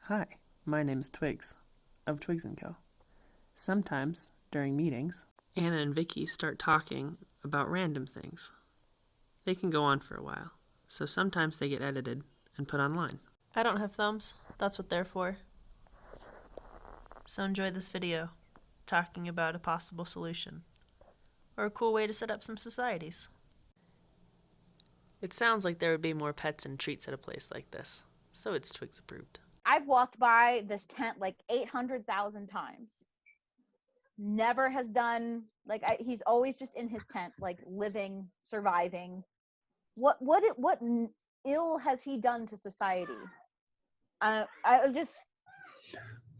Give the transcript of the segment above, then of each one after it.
Hi, my name is Twiggs, of Twiggs & Co. Sometimes, during meetings, Anna and Vicky start talking about random things. They can go on for a while, so sometimes they get edited and put online. I don't have thumbs. That's what they're for. So enjoy this video, talking about a possible solution, or a cool way to set up some societies. It sounds like there would be more pets and treats at a place like this, so it's Twiggs approved. I've walked by this tent like 800,000 times. Never has done, he's always just in his tent, like living, surviving. What ill has he done to society? I just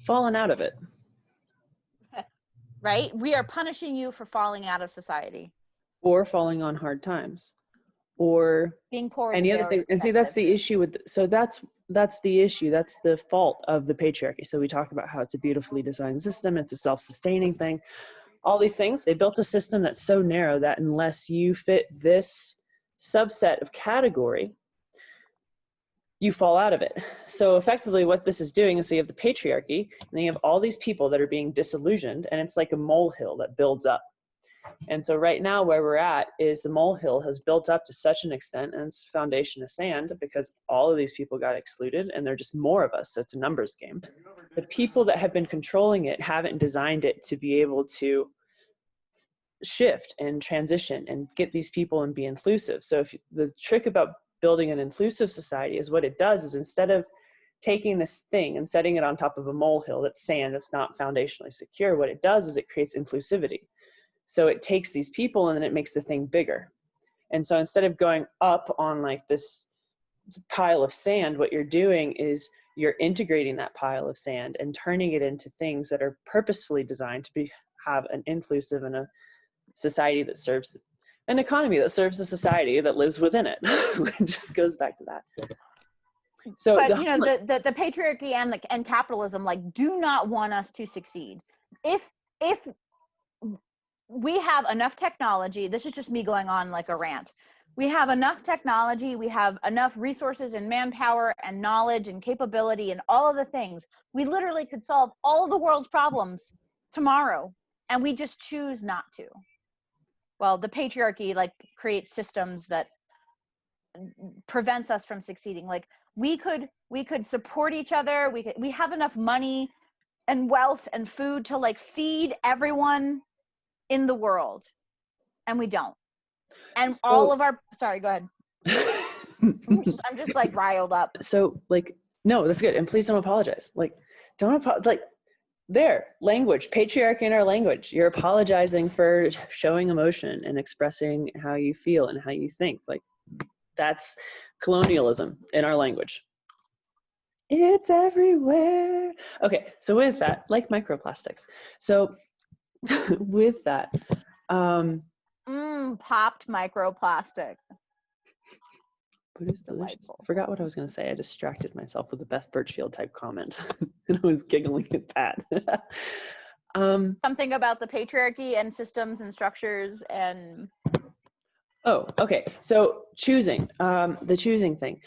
fallen out of it. Right? We are punishing you for falling out of society. Or falling on hard times. Or being poor. Any other thing. And see, that's the issue with, so that's the issue. That's the fault of the patriarchy. So we talk about how it's a beautifully designed system. It's a self-sustaining thing. All these things, they built a system that's so narrow that unless you fit this subset of category, you fall out of it. So effectively what this is doing is, so you have the patriarchy, and then you have all these people that are being disillusioned, and it's like a molehill that builds up. And so right now where we're at is the molehill has built up to such an extent, and it's foundation of sand, because all of these people got excluded, and there are just more of us, so it's a numbers game. The people that have been controlling it haven't designed it to be able to shift and transition and get these people and be inclusive. So if the trick about building an inclusive society is, what it does is, instead of taking this thing and setting it on top of a molehill that's sand, that's not foundationally secure, what it does is it creates inclusivity. So it takes these people and then it makes the thing bigger. And so instead of going up on like this pile of sand, what you're doing is you're integrating that pile of sand and turning it into things that are purposefully designed to have an inclusive and a society that serves, an economy that serves the society that lives within it. It just goes back to that. So, but the patriarchy and capitalism do not want us to succeed. If we have enough technology, this is just me going on like a rant. We have enough technology, we have enough resources and manpower and knowledge and capability and all of the things. We literally could solve all of the world's problems tomorrow, and we just choose not to. Well, the patriarchy creates systems that prevents us from succeeding. We could support each other. We have enough money and wealth and food to feed everyone in the world, and we don't. And so, all of our, sorry, go ahead. I'm just riled up. So no, that's good. And please don't apologize. Don't their language, patriarchy in our language. You're apologizing for showing emotion and expressing how you feel and how you think. That's colonialism in our language. It's everywhere. Okay, so with that, like microplastics. So with that, popped microplastic. But it's delicious. I forgot what I was going to say. I distracted myself with a Beth Birchfield type comment, and I was giggling at that. Something about the patriarchy and systems and structures and. Oh, okay. So choosing, the choosing thing.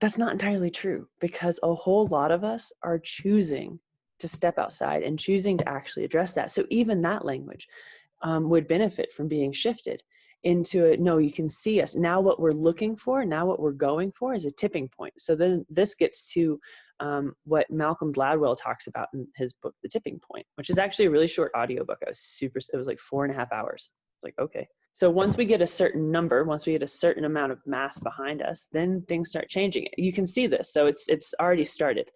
That's not entirely true, because a whole lot of us are choosing to step outside and choosing to actually address that. So even that language would benefit from being shifted into it. No, you can see us now. What we're looking for now, what we're going for, is a tipping point. So then this gets to what Malcolm Gladwell talks about in his book, The Tipping Point, which is actually a really short audiobook. It was like 4.5 hours. Okay. So once we get a certain number, once we get a certain amount of mass behind us, then things start changing. You can see this. So it's already started.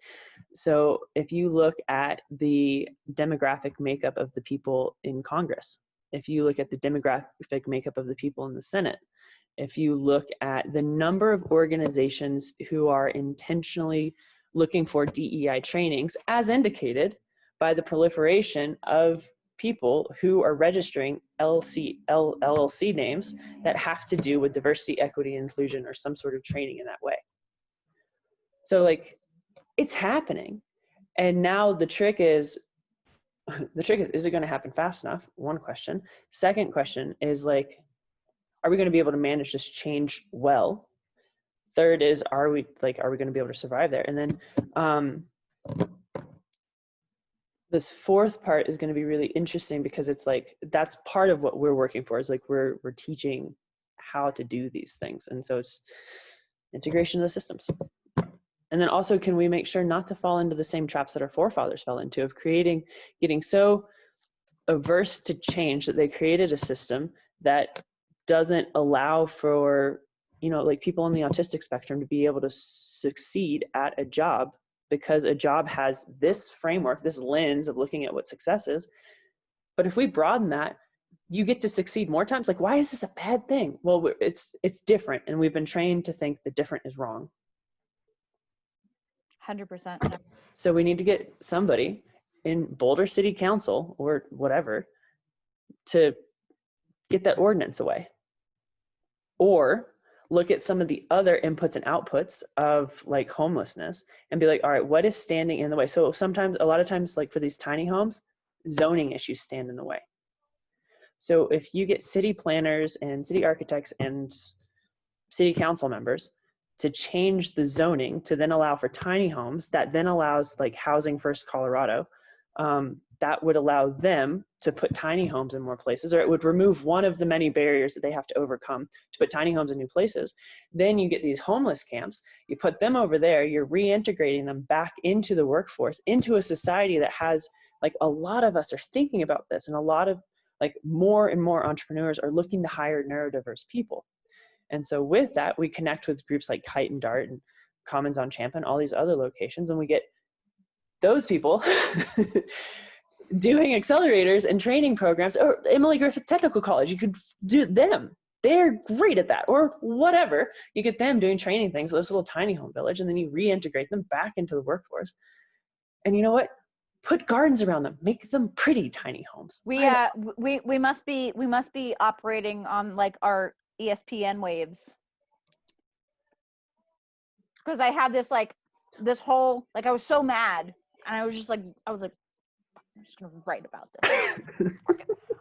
So if you look at the demographic makeup of the people in Congress, if you look at the demographic makeup of the people in the Senate, if you look at the number of organizations who are intentionally looking for DEI trainings, as indicated by the proliferation of people who are registering LLC names that have to do with diversity, equity, and inclusion, or some sort of training in that way. So it's happening. And now the trick is it going to happen fast enough? One question. Second question is are we going to be able to manage this change well? third is, are we going to be able to survive there? And then this fourth part is going to be really interesting, because it's like, that's part of what we're working for, is like we're teaching how to do these things. And so it's integration of the systems. And then also, can we make sure not to fall into the same traps that our forefathers fell into, of getting so averse to change that they created a system that doesn't allow for, like people on the autistic spectrum to be able to succeed at a job, because a job has this framework, this lens of looking at what success is. But if we broaden that, you get to succeed more times. Like, why is this a bad thing? Well, it's different, and we've been trained to think the different is wrong. 100%. So we need to get somebody in Boulder City Council or whatever to get that ordinance away, or look at some of the other inputs and outputs of like homelessness and be like, all right, what is standing in the way? So a lot of times, like for these tiny homes, zoning issues stand in the way. So if you get city planners and city architects and city council members to change the zoning to then allow for tiny homes, that then allows like Housing First Colorado, that would allow them to put tiny homes in more places, or it would remove one of the many barriers that they have to overcome to put tiny homes in new places. Then you get these homeless camps, you put them over there, you're reintegrating them back into the workforce, into a society that has, like, a lot of us are thinking about this, and a lot of like more and more entrepreneurs are looking to hire neurodiverse people. And so with that, we connect with groups like Kite and Dart and Commons on Champlain, all these other locations, and we get those people doing accelerators and training programs. Or Emily Griffith Technical College, you could do them. They're great at that. Or whatever, you get them doing training things at this little tiny home village, and then you reintegrate them back into the workforce. And you know what? Put gardens around them. Make them pretty tiny homes. We must be operating on like our ESPN waves, because I had this whole, like, I was so mad, and I was like, I'm just gonna write about this.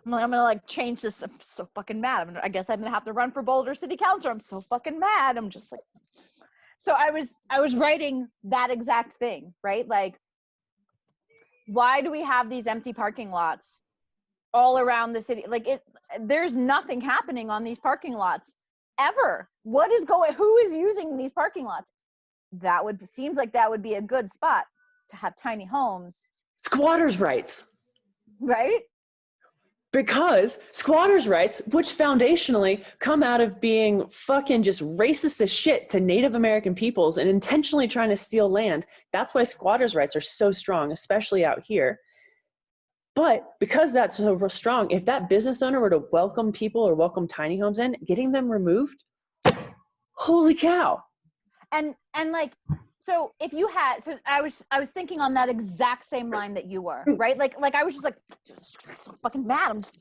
I'm gonna like change this. I'm so fucking mad. I guess I'm gonna have to run for Boulder City Council. I'm so fucking mad. I'm just like, so I was writing that exact thing, right? Like, why do we have these empty parking lots all around the city? Like, there's nothing happening on these parking lots ever. Who is using these parking lots? Seems like that would be a good spot to have tiny homes. Squatters' rights. Right? Because squatters' rights, which foundationally come out of being fucking just racist as shit to Native American peoples and intentionally trying to steal land, that's why squatters' rights are so strong, especially out here. But because that's so strong, if that business owner were to welcome people or welcome tiny homes in, getting them removed, holy cow. And like, so if you had, so I was thinking on that exact same line that you were, right? Like I was just so fucking mad. I'm just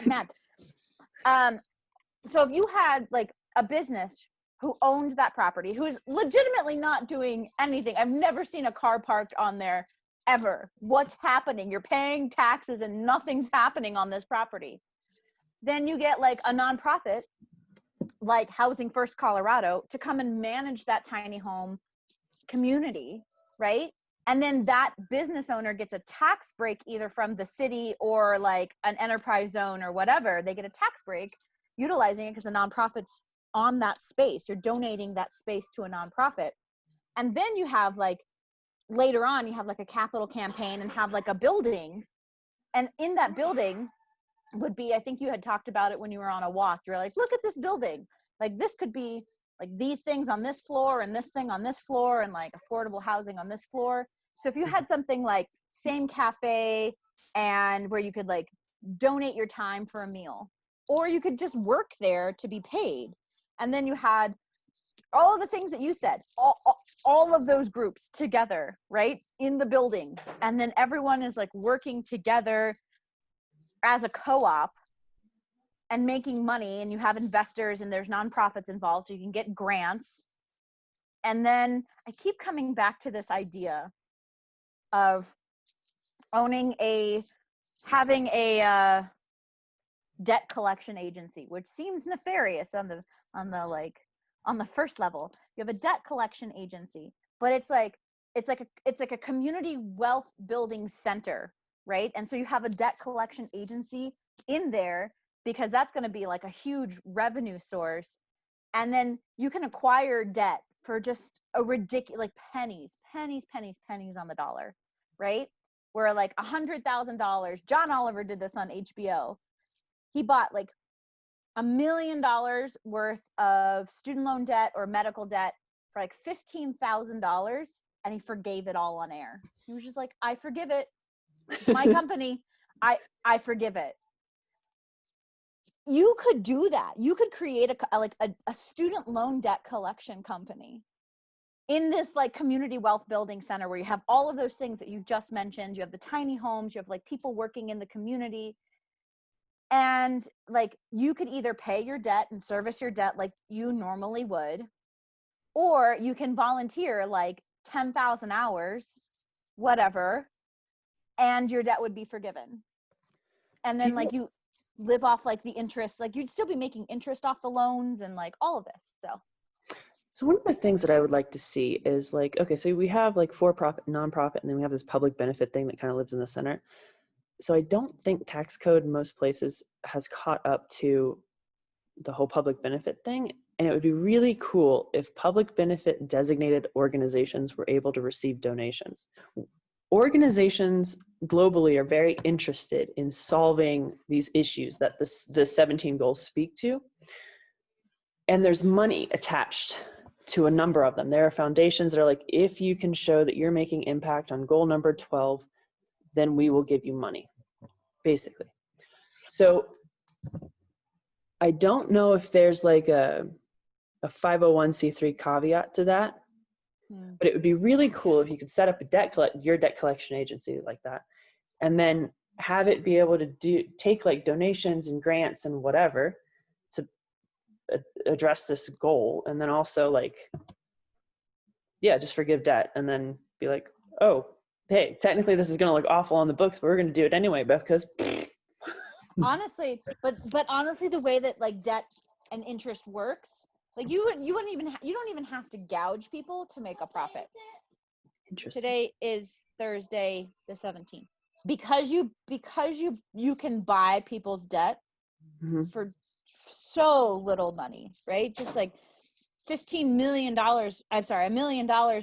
mad. So if you had like a business who owned that property, who is legitimately not doing anything, I've never seen a car parked on there ever. What's happening? You're paying taxes and nothing's happening on this property. Then you get like a nonprofit like Housing First Colorado to come and manage that tiny home community, right? And then that business owner gets a tax break either from the city or like an enterprise zone or whatever. They get a tax break utilizing it because the nonprofit's on that space. You're donating that space to a nonprofit. And then you have like, later on, you have like a capital campaign and have like a building. And in that building would be, I think you had talked about it when you were on a walk. You're like, look at this building. Like, this could be like these things on this floor and this thing on this floor and like affordable housing on this floor. So if you had something like same cafe and where you could like donate your time for a meal, or you could just work there to be paid. And then you had all of the things that you said, all of those groups together, right, in the building. And then everyone is like working together as a co-op and making money, and you have investors and there's nonprofits involved, so you can get grants. And then I keep coming back to this idea of having a debt collection agency, which seems nefarious on the like on the first level, you have a debt collection agency, but it's like a community wealth building center, right? And so you have a debt collection agency in there because that's going to be like a huge revenue source. And then you can acquire debt for just a ridiculous, like pennies on the dollar, right? Where like $100,000, John Oliver did this on HBO. He bought like $1 million worth of student loan debt or medical debt for like $15,000, and he forgave it all on air. He was just like, I forgive it. It's my company. I forgive it. You could do that. You could create a student loan debt collection company in this like community wealth building center where you have all of those things that you just mentioned. You have the tiny homes, you have like people working in the community. And like you could either pay your debt and service your debt like you normally would, or you can volunteer like 10,000 hours, whatever, and your debt would be forgiven. And then like you live off like the interest, like you'd still be making interest off the loans and like all of this. So one of the things that I would like to see is like, okay, so we have like for-profit, nonprofit, and then we have this public benefit thing that kind of lives in the center. So I don't think tax code in most places has caught up to the whole public benefit thing. And it would be really cool if public benefit designated organizations were able to receive donations. Organizations globally are very interested in solving these issues that the 17 goals speak to. And there's money attached to a number of them. There are foundations that are like, if you can show that you're making impact on goal number 12, then we will give you money, basically. So I don't know if there's like a 501c3 caveat to that, but it would be really cool if you could set up your debt collection agency like that, and then have it be able to take like donations and grants and whatever to address this goal, and then also like, yeah, just forgive debt, and then be like, oh, hey, technically this is going to look awful on the books, but we're going to do it anyway because Honestly, but honestly, the way that like debt and interest works, like you don't even have to gouge people to make a profit. Interesting. Today is Thursday the 17th. Because you can buy people's debt for so little money, right? Just like $1 million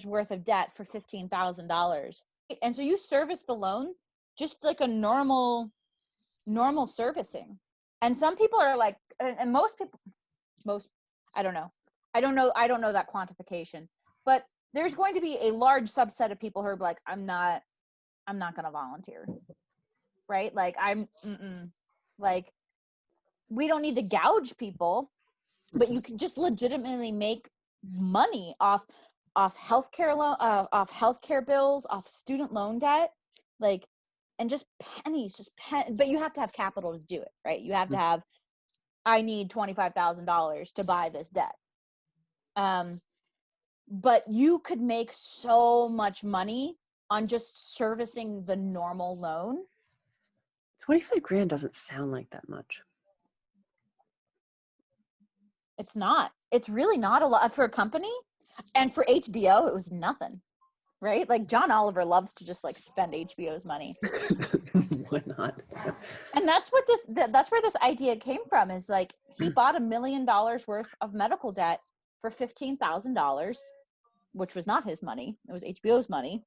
worth of debt for $15,000. And so you service the loan just like a normal servicing. And some people are like, and most I don't know that quantification, but there's going to be a large subset of people who are like, I'm not going to volunteer, right? Like like we don't need to gouge people, but you can just legitimately make money off healthcare off healthcare bills, off student loan debt, like, and just pennies, but you have to have capital to do it, right? You have to have, I need $25,000 to buy this debt. But you could make so much money on just servicing the normal loan. 25 grand doesn't sound like that much. It's not. It's really not a lot for a company. And for HBO, it was nothing, right? Like John Oliver loves to just like spend HBO's money. Why not? And that's where this idea came from, is like he bought $1 million worth of medical debt for $15,000, which was not his money. It was HBO's money.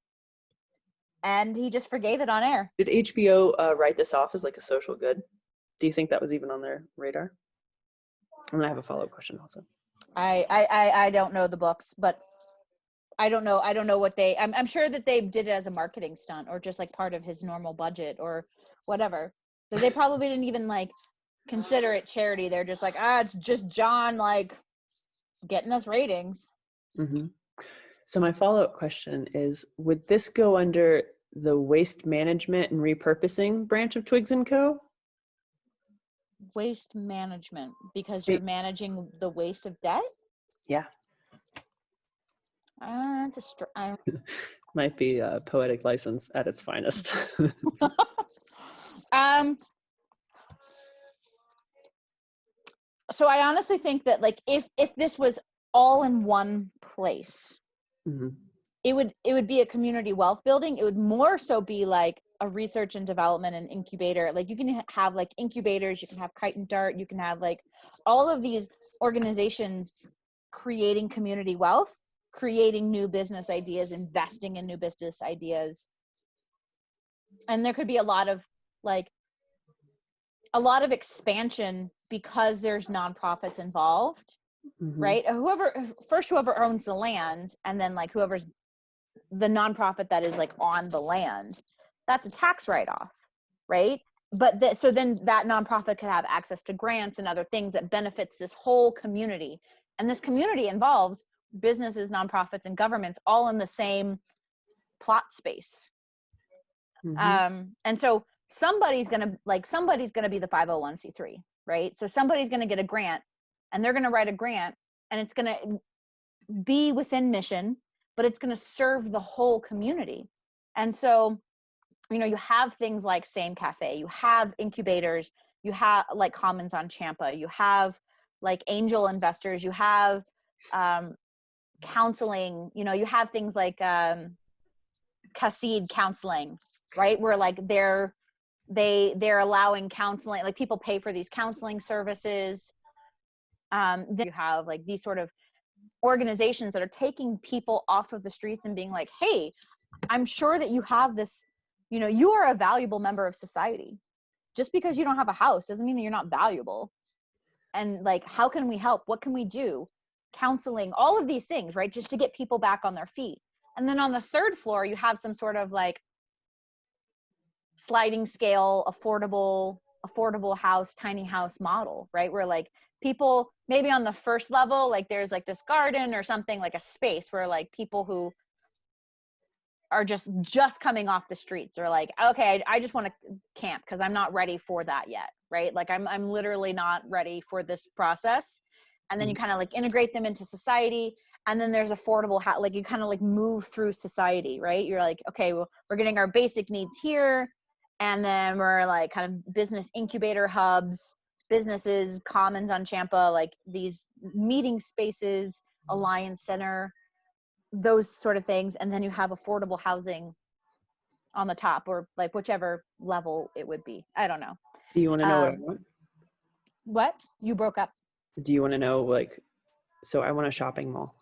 And he just forgave it on air. Did HBO write this off as like a social good? Do you think that was even on their radar? And I have a follow-up question also. I don't know the books, but I don't know what I'm sure that they did it as a marketing stunt or just like part of his normal budget or whatever. So they probably didn't even like consider it charity. They're just like, it's just John like getting us ratings. Mm-hmm. So my follow-up question is, would this go under the waste management and repurposing branch of Twiggs & Co.? Waste management, because you're managing the waste of debt? Yeah. Might be a poetic license at its finest. So I honestly think that like if this was all in one place. Mm-hmm. It would be a community wealth building. It would more so be like a research and development and incubator. Like you can have like incubators, you can have Kite and Dart, you can have like all of these organizations creating community wealth, creating new business ideas, investing in new business ideas. And there could be a lot of expansion because there's nonprofits involved, Mm-hmm. right? Whoever owns the land, and then like whoever's the nonprofit that is like on the land, that's a tax write-off, right? But so then that nonprofit could have access to grants and other things that benefits this whole community. And this community involves businesses, nonprofits, and governments all in the same plot space. Mm-hmm. And so somebody's gonna be the 501c3, right? So somebody's gonna get a grant, and they're gonna write a grant, and it's gonna be within mission, but it's gonna serve the whole community. And so, you have things like Same Cafe, you have incubators, you have like Commons on Champa, you have like angel investors, you have counseling, you have things like Casid counseling, right? Where like they're allowing counseling, like people pay for these counseling services. Then you have like these sort of organizations that are taking people off of the streets and being like, hey, I'm sure that you have this, you are a valuable member of society. Just because you don't have a house doesn't mean that you're not valuable. And like, how can we help? What can we do? Counseling, all of these things, right? Just to get people back on their feet. And then on the third floor, you have some sort of like sliding scale, affordable house, tiny house model, right? Where like people maybe on the first level, like there's like this garden or something, like a space where like people who are just coming off the streets are like, okay, I just want to camp because I'm not ready for that yet, right? Like I'm literally not ready for this process. And then you kind of like integrate them into society. And then there's affordable, like you kind of like move through society, right? You're like, okay, well, we're getting our basic needs here. And then we're like kind of business incubator hubs, businesses, Commons on Champa, like these meeting spaces, Alliance Center, those sort of things. And then you have affordable housing on the top, or like whichever level it would be. I don't know. Do you want to know what I want? What? You broke up. Do you want to know, like, so I want a shopping mall.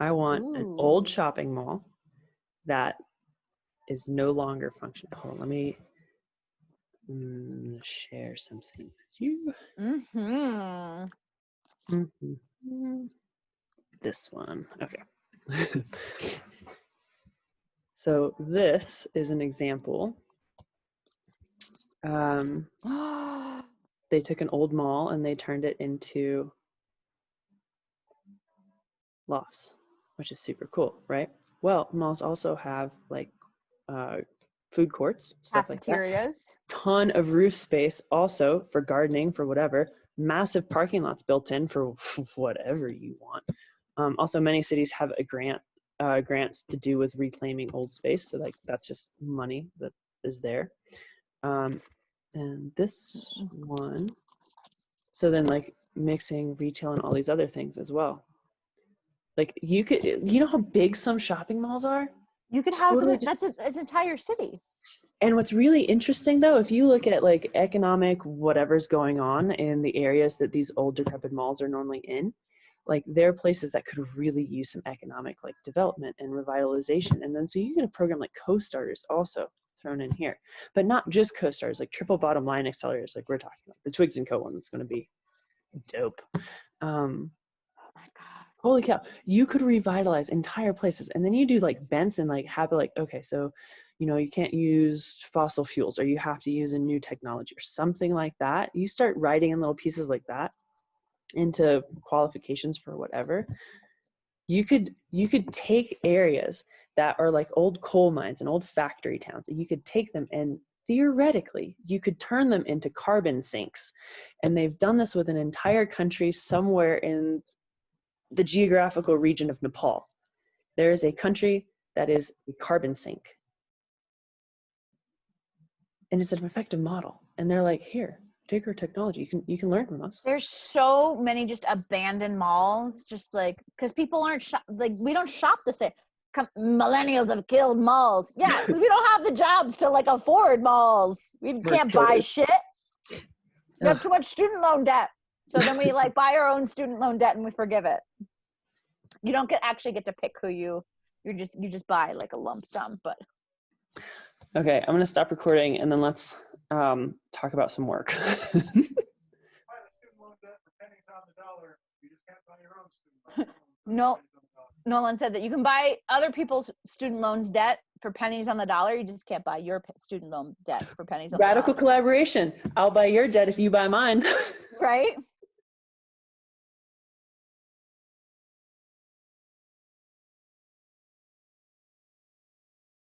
I want an old shopping mall that is no longer functioning. Hold on, let me share something with you. This one. Okay. So this is an example. They took an old mall and they turned it into lofts, which is super cool, right? Well, malls also have like food courts, stuff like that. Cafeterias. Ton of roof space also for gardening, for whatever. Massive parking lots built in for whatever you want. Also, many cities have a grants to do with reclaiming old space. So like that's just money that is there. And this one, so then like mixing retail and all these other things as well. Like you know how big some shopping malls are? You could Totally have, that's its entire city. And what's really interesting though, if you look at like economic whatever's going on in the areas that these old decrepit malls are normally in, like they're places that could really use some economic like development and revitalization. And then so you get a program like co-starters also thrown in here, but not just co-starters, like triple bottom line accelerators, like we're talking about the Twiggs and Co one that's going to be dope. Oh my God. Holy cow. You could revitalize entire places. And then you do like bents and like have like, okay, so, you know, you can't use fossil fuels or you have to use a new technology or something like that. You start writing in little pieces like that into qualifications for whatever. You could take areas that are like old coal mines and old factory towns, and you could take them and theoretically you could turn them into carbon sinks. And they've done this with an entire country somewhere in the geographical region of Nepal. There is a country that is a carbon sink. And it's an effective model. And they're like, here, take our technology. You can learn from us. There's so many just abandoned malls, just like because people aren't like we don't shop the same. Millennials have killed malls. Yeah, because we don't have the jobs to like afford malls. We can't buy shit. We have too much student loan debt. So then we like buy our own student loan debt and we forgive it. You don't actually get to pick who you just buy like a lump sum. But okay, I'm gonna stop recording and then let's talk about some work. No, Nolan said that you can buy other people's student loans debt for pennies on the dollar. You just can't buy your student loan debt for pennies on the dollar. Radical collaboration. I'll buy your debt if you buy mine. Right?